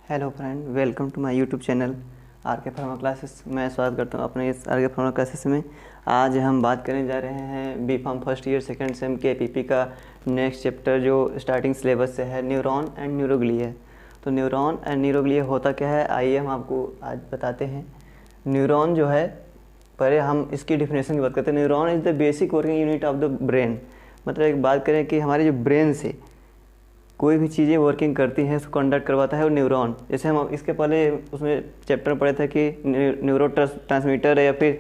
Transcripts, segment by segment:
Hello friend, welcome to my YouTube channel R K pharma classes. मैं स्वागत करता हूं अपने इस आर के फार्मा क्लासेस में। आज हम बात करने जा रहे हैं B pharm first year second sem के पीपी का नेक्स्ट चैप्टर जो स्टार्टिंग सिलेबस से है, न्यूरॉन एंड न्यूरोग्लिया। तो न्यूरॉन एंड न्यूरोग्लिया होता क्या है, आइए हम आपको आज बताते हैं। न्यूरॉन जो है, पहले हम इसकी डिफिनेशन की बात करते हैं। Neuron is the basic working unit of the brain. मतलब एक बात करें कि हमारे जो ब्रेन से कोई भी चीज़ें वर्किंग करती हैं उसको कंडक्ट करवाता है वो न्यूरॉन। जैसे हम इसके पहले उसमें चैप्टर में पढ़े थे कि न्यूरो ट्रांसमीटर या फिर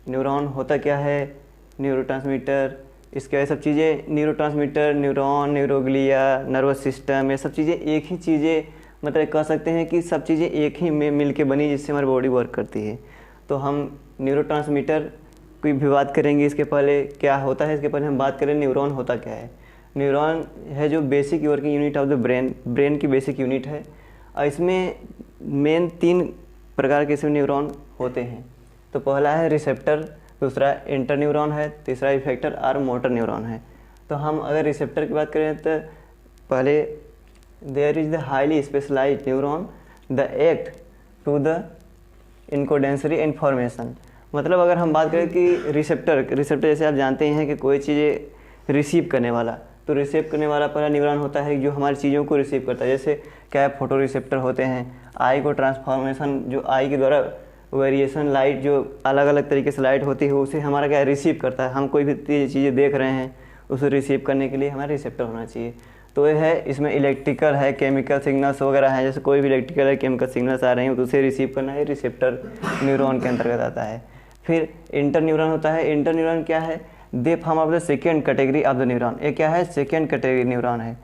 न्यूरॉन होता क्या है, न्यूरो ट्रांसमीटर, इसके सब चीज़ें, neuro transmitter, neuron, neuroglia, nervous system, ये सब चीज़ें एक ही चीज़ें, मतलब कह सकते हैं कि सब चीज़ें एक ही में मिल के बनी जिससे हमारी बॉडी वर्क करती है। तो हम न्यूरो ट्रांसमीटर की भी बात करेंगे। इसके पहले क्या होता है, इसके पहले हम बात करें न्यूरॉन होता क्या है। न्यूरॉन है जो basic working unit of the brain की बेसिक यूनिट है। और इसमें मेन 3 प्रकार के इसमें न्यूरॉन होते हैं। तो पहला है रिसेप्टर, दूसरा इंटरन्यूरॉन है, तीसरा इफेक्टर और मोटर न्यूरॉन है। तो हम अगर रिसेप्टर की बात करें तो पहले there is the highly specialized neuron the act to the incoming sensory information. मतलब अगर हम बात करें कि रिसेप्टर जैसे आप जानते हैं कि कोई चीज़ें रिसीव करने वाला, तो रिसीव करने वाला पहला न्यूरॉन होता है जो हमारी चीज़ों को रिसीव करता है। जैसे क्या फोटो रिसेप्टर होते हैं, आई को ट्रांसफॉर्मेशन, जो आई के द्वारा वेरिएशन लाइट, जो अलग अलग तरीके से लाइट होती है उसे हमारा क्या रिसीव करता है। हम कोई भी चीज़ें देख रहे हैं उसे रिसीव करने के लिए हमारा रिसेप्टर होना चाहिए। तो ये है, इसमें इलेक्ट्रिकल है, केमिकल सिग्नल्स वगैरह हैं। जैसे कोई भी इलेक्ट्रिकल है, केमिकल सिग्नल्स आ रहे हैं तो उसे रिसीव करना है, रिसेप्टर न्यूरॉन के अंतर्गत आता है। फिर इंटर न्यूरॉन होता है। इंटर न्यूरॉन क्या है, they form of the second category of the neuron. ये क्या है, सेकेंड कैटेगरी न्यूरॉन है।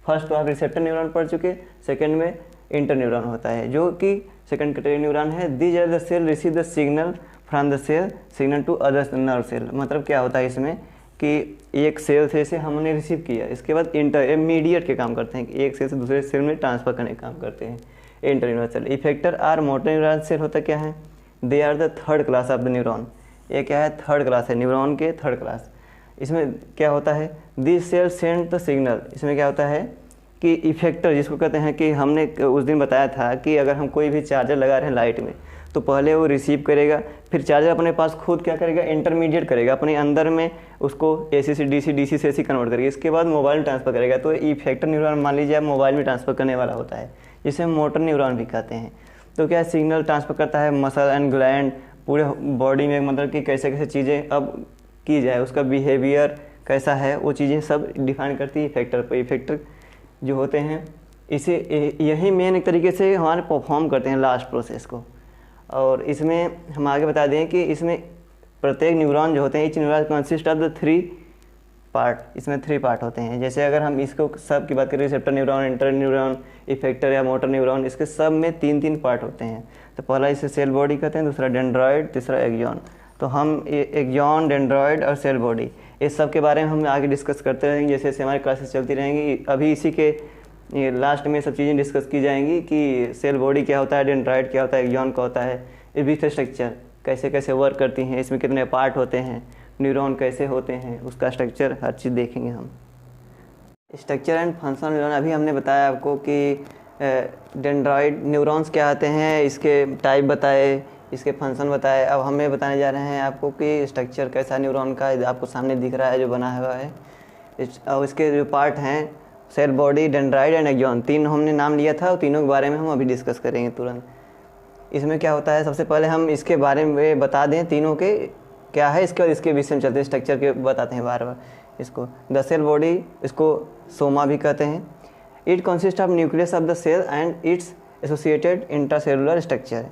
फर्स्ट तो आप रिसेप्टर न्यूरॉन पढ़ चुके, सेकेंड में इंटर न्यूरॉन होता है जो कि सेकेंड कैटेगरी न्यूरॉन है। These are the cell receive the signal from the cell signal to other nerve cell. मतलब क्या होता है इसमें कि एक सेल से हमने रिसीव किया, इसके बाद इंटरमीडिएट के काम करते हैं कि एक सेल से दूसरे सेल में ट्रांसफर करने का काम करते हैं इंटर न्यूरॉन सेल। इफेक्टर और मोटर न्यूरॉन सेल होता क्या है, they are the third class of the neuron. ये क्या है, थर्ड क्लास है, न्यूरॉन के थर्ड क्लास। इसमें क्या होता है, this cell send the signal. इसमें क्या होता है कि इफेक्टर जिसको कहते हैं, कि हमने उस दिन बताया था कि अगर हम कोई भी चार्जर लगा रहे हैं लाइट में तो पहले वो रिसीव करेगा, फिर चार्जर अपने पास खुद क्या करेगा, इंटरमीडिएट करेगा अपने अंदर में, उसको एसी से डीसी, डीसी से एसी कन्वर्ट करेगा, इसके बाद मोबाइल में ट्रांसफर करेगा। तो इफेक्टर न्यूरॉन मान लीजिए आप मोबाइल में ट्रांसफर करने वाला होता है, जिसे हम मोटर न्यूरॉन भी कहते हैं। तो क्या सिग्नल ट्रांसफर करता है मसल एंड ग्लैंड पूरे बॉडी में, मतलब कि कैसे कैसे चीज़ें अब की जाए, उसका बिहेवियर कैसा है, वो चीज़ें सब डिफाइन करती है इफेक्टर पर। इफेक्टर जो होते हैं इसे यही मेन एक तरीके से हमारे परफॉर्म करते हैं लास्ट प्रोसेस को। और इसमें हम आगे बता दें कि इसमें प्रत्येक न्यूरॉन जो होते हैं, each neuron consist of the 3 part. इसमें 3 पार्ट होते हैं। जैसे अगर हम इसको सब की बात करें, receptor neuron, inter neuron, effector या मोटर न्यूरॉन, इसके सब में 3-3 पार्ट होते हैं। तो पहला इसे सेल बॉडी कहते हैं, दूसरा डेंड्रॉइड, तीसरा एक्सॉन। तो हम एक्सॉन, डेंड्रॉइड और सेल बॉडी, इस सब के बारे में हम आगे डिस्कस करते रहेंगे जैसे जैसे हमारी क्लासेस चलती रहेंगी। अभी इसी के लास्ट में सब चीज़ें डिस्कस की जाएंगी कि सेल बॉडी क्या होता है, डेंड्रॉइड क्या होता है, एक्सॉन क्या होता है, इसकी स्ट्रक्चर कैसे कैसे वर्क करती हैं, इसमें कितने पार्ट होते हैं, न्यूरॉन कैसे होते हैं, उसका स्ट्रक्चर, हर चीज़ देखेंगे हम। स्ट्रक्चर एंड फंक्शन न्यूरॉन, अभी हमने बताया आपको कि डेंड्रॉइड न्यूरॉन्स क्या आते हैं, इसके टाइप बताए, इसके फंक्शन बताए। अब हमें बताने जा रहे हैं आपको कि स्ट्रक्चर कैसा न्यूरॉन का, आपको सामने दिख रहा है जो बना हुआ है। और इसके जो पार्ट हैं, cell body, dendrite and axon, 3 हमने नाम लिया था और तीनों के बारे में हम अभी डिस्कस करेंगे तुरंत। इसमें क्या होता है, सबसे पहले हम इसके बारे में बता दें तीनों के क्या है, इसके बाद इसके विषय में चलते हैं, स्ट्रक्चर के बताते हैं बार बार इसको। द सेल बॉडी, इसको सोमा भी कहते हैं। It consist of nucleus of the cell and its associated intracellular structure.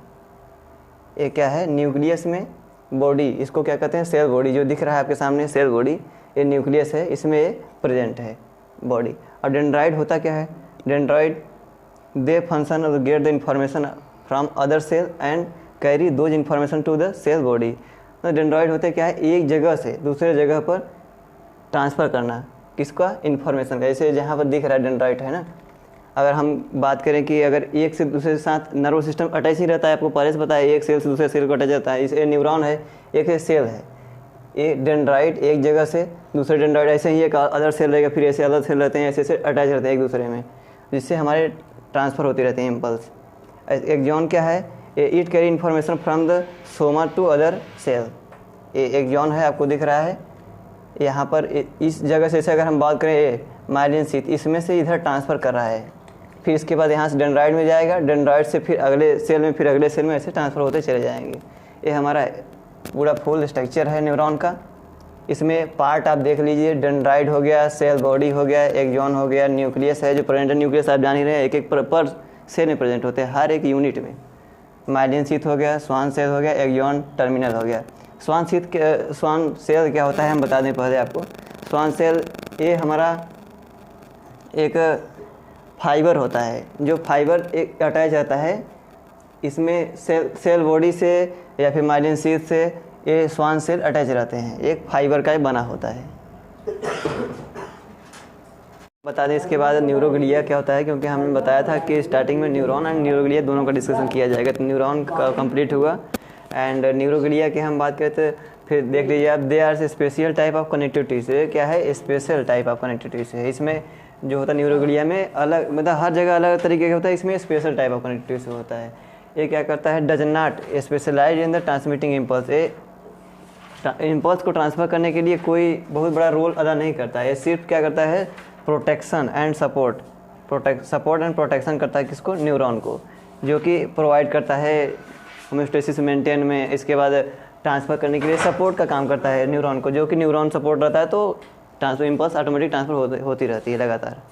ये क्या है, न्यूक्लियस में बॉडी, इसको क्या कहते हैं, सेल बॉडी। जो दिख रहा है आपके सामने सेल बॉडी, ये न्यूक्लियस है, इसमें ये प्रेजेंट है बॉडी। और डेंड्राइड होता क्या है, डेंड्राइड दे फंक्शन और get the information from other cell and carry those information to the cell body. तो डेंड्राइड होते क्या है, एक जगह से दूसरे जगह पर ट्रांसफ़र करना, किसका, इन्फॉर्मेशन का। जैसे जहाँ पर दिख रहा है डेंड्राइड है ना, अगर हम बात करें कि अगर एक से दूसरे के साथ नर्व सिस्टम अटैच ही रहता है, आपको पहले से पता है, एक सेल से दूसरे सेल को अटैच रहता है। इसे न्यूरॉन है, एक सेल है, ये डेंड्राइड एक जगह से दूसरे डेंड्राइड, ऐसे ही एक अदर सेल रहेगा, फिर ऐसे अलग सेल रहते हैं, ऐसे ऐसे अटैच रहते हैं एक दूसरे में, जिससे हमारे ट्रांसफ़र होती रहती है इम्पल्स। एक्सॉन क्या है? It carry information from the soma to other cell. Axon है, आपको दिख रहा है यहाँ पर, इस जगह से अगर हम बात करें माइलिन शीथ, इसमें से इधर ट्रांसफ़र कर रहा है, फिर इसके बाद यहाँ से डेंड्राइट में जाएगा, डेंड्राइट से फिर अगले सेल में, फिर अगले सेल में, ऐसे ट्रांसफ़र होते चले जाएंगे। ये हमारा पूरा फुल स्ट्रक्चर है न्यूरॉन का। इसमें पार्ट आप देख लीजिए, डेंड्राइट हो गया, सेल बॉडी हो गया, एक्सॉन हो गया, न्यूक्लियस है जो प्रेजेंट न्यूक्लियस आप जान ही रहे हैं, एक एक पर सेल में प्रेजेंट होते हैं हर एक यूनिट में। माइलिन शीथ हो गया, स्वान सेल हो गया, एक्सॉन टर्मिनल हो गया। स्वान सेल क्या होता है हम बता दें पहले आपको। स्वान सेल ये हमारा एक फाइबर होता है, जो फाइबर एक अटैच रहता है इसमें सेल बॉडी से या फिर माइलिन शीथ से, ये स्वान सेल अटैच रहते हैं, एक फाइबर का ही बना होता है। बता दें इसके बाद न्यूरोग्लिया क्या होता है, क्योंकि हमने बताया था कि स्टार्टिंग में न्यूरॉन एंड न्यूरोग्लिया दोनों का डिस्कशन किया जाएगा। तो न्यूरॉन का कंप्लीट हुआ एंड न्यूरोग्लिया की हम बात करते, फिर देख लीजिए आप, they are special type of connectivity से क्या है, स्पेशल टाइप ऑफ कनेक्टिविटी से। इसमें जो होता है न्यूरोग्लिया में अलग, मतलब हर जगह अलग तरीके का होता है, इसमें स्पेशल टाइप ऑफ कनेक्टिविटी से होता है। ये क्या करता है, does not specialize in the transmitting impulse. Impulse को ट्रांसफ़र करने के लिए कोई बहुत बड़ा रोल अदा नहीं करता है, ये सिर्फ क्या करता है, protection and support and protection करता है किसको, न्यूरॉन को, जो कि प्रोवाइड करता है होम्योस्टेसिस मेंटेन में। इसके बाद ट्रांसफ़र करने के लिए सपोर्ट का काम करता है न्यूरॉन को, जो कि न्यूरॉन सपोर्ट रहता है तो ट्रांसफर इम्पल्स ऑटोमेटिक ट्रांसफ़र होती रहती है लगातार।